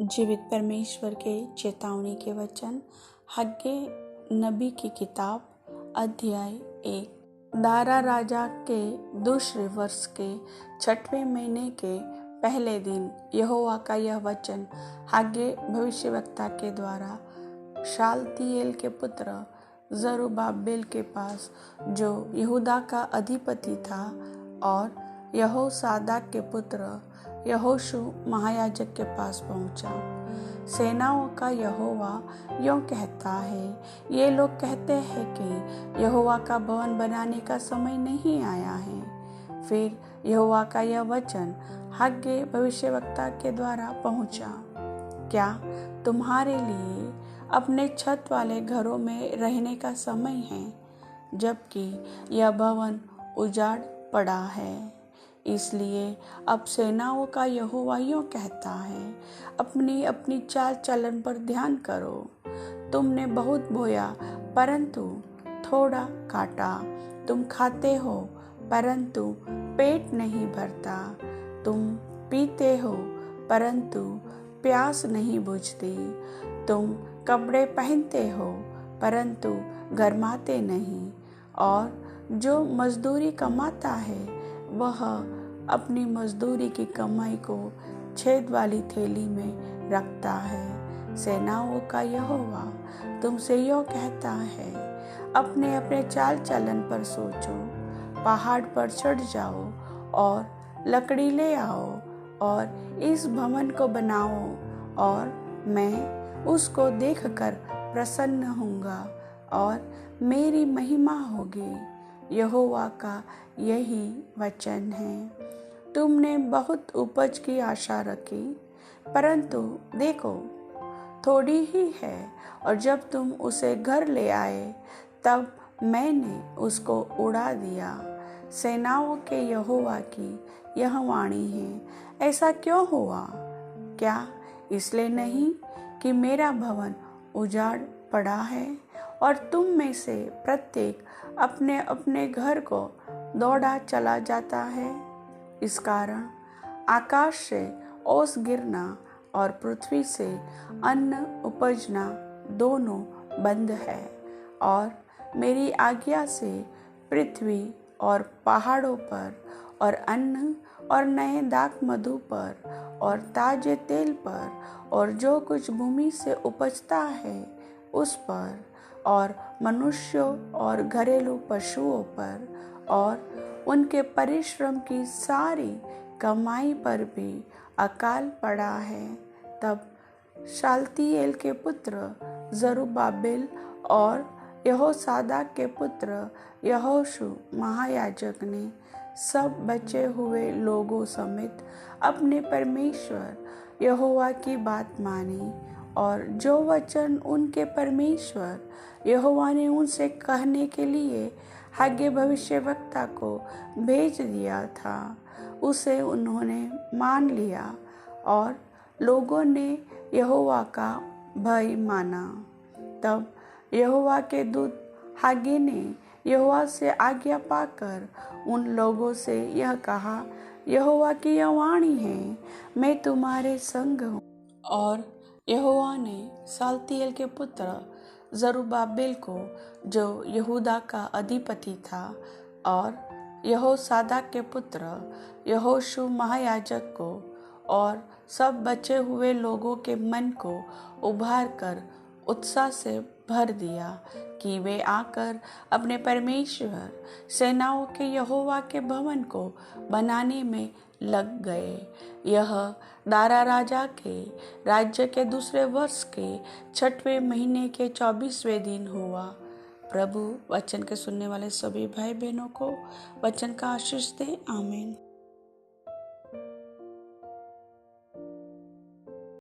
जीवित परमेश्वर के चेतावनी के वचन हग्गे नबी की किताब अध्याय 1। दारा राजा के दूसरे वर्ष के 6वें महीने के पहले दिन यहोवा का यह वचन हग्गे भविष्यवक्ता के द्वारा शालतियेल के पुत्र जरुब्बाबेल के पास, जो यहूदा का अधिपति था, और यहोसादाक के पुत्र यहोशू महायाजक के पास पहुंचा। सेनाओं का यहोवा यों कहता है, ये लोग कहते हैं कि यहोवा का भवन बनाने का समय नहीं आया है। फिर यहोवा का यह वचन हग्गे भविष्यवक्ता के द्वारा पहुंचा, क्या तुम्हारे लिए अपने छत वाले घरों में रहने का समय है, जबकि यह भवन उजाड़ पड़ा है? इसलिए अब सेनाओं का यहोवा यूं कहता है, अपनी अपनी चाल चलन पर ध्यान करो। तुमने बहुत बोया परंतु थोड़ा काटा, तुम खाते हो परंतु पेट नहीं भरता, तुम पीते हो परंतु प्यास नहीं बुझती, तुम कपड़े पहनते हो परंतु गर्माते नहीं, और जो मजदूरी कमाता है वह अपनी मजदूरी की कमाई को छेद वाली थैली में रखता है। सेनाओं का यहोवा तुमसे यूं कहता है, अपने अपने चाल चलन पर सोचो, पहाड़ पर चढ़ जाओ और लकड़ी ले आओ और इस भवन को बनाओ, और मैं उसको देखकर प्रसन्न होऊंगा और मेरी महिमा होगी। यहोवा का यही वचन है। तुमने बहुत उपज की आशा रखी, परंतु देखो थोड़ी ही है, और जब तुम उसे घर ले आए तब मैंने उसको उड़ा दिया। सेनाओं के यहोवा की यह वाणी है, ऐसा क्यों हुआ? क्या इसलिए नहीं कि मेरा भवन उजाड़ पड़ा है और तुम में से प्रत्येक अपने अपने घर को दौड़ा चला जाता है? इस कारण आकाश से ओस गिरना और पृथ्वी से अन्न उपजना दोनों बंद है, और मेरी आज्ञा से पृथ्वी और पहाड़ों पर और अन्न और नए दाख मधु पर और ताजे तेल पर और जो कुछ भूमि से उपजता है उस पर, और मनुष्यों और घरेलू पशुओं पर और उनके परिश्रम की सारी कमाई पर भी अकाल पड़ा है। तब शालतियेल के पुत्र जरुब्बाबेल और यहोसादाक के पुत्र यहोशू महायाजक ने सब बचे हुए लोगों समेत अपने परमेश्वर यहोवा की बात मानी, और जो वचन उनके परमेश्वर यहोवा ने उनसे कहने के लिए हग्गे भविष्यवक्ता को भेज दिया था, उसे उन्होंने मान लिया, और लोगों ने यहोवा का भय माना। तब यहोवा के दूत हग्गे ने यहोवा से आज्ञा पाकर उन लोगों से यह कहा, यहोवा की यह वाणी है, मैं तुम्हारे संग हूँ। और यहोवा ने शालतियेल के पुत्र जरुब्बाबेल को, जो यहूदा का अधिपति था, और यहोसादाक के पुत्र यहोशू महायाजक को और सब बचे हुए लोगों के मन को उभार कर उत्साह से भर दिया कि वे आकर अपने परमेश्वर सेनाओं के यहोवा के भवन को बनाने में लग गए। यह दारा राजा के राज्य के दूसरे वर्ष के 6वें महीने के 24वें दिन हुआ। प्रभु वचन के सुनने वाले सभी भाई बहनों को वचन का आशीष दे। आमीन।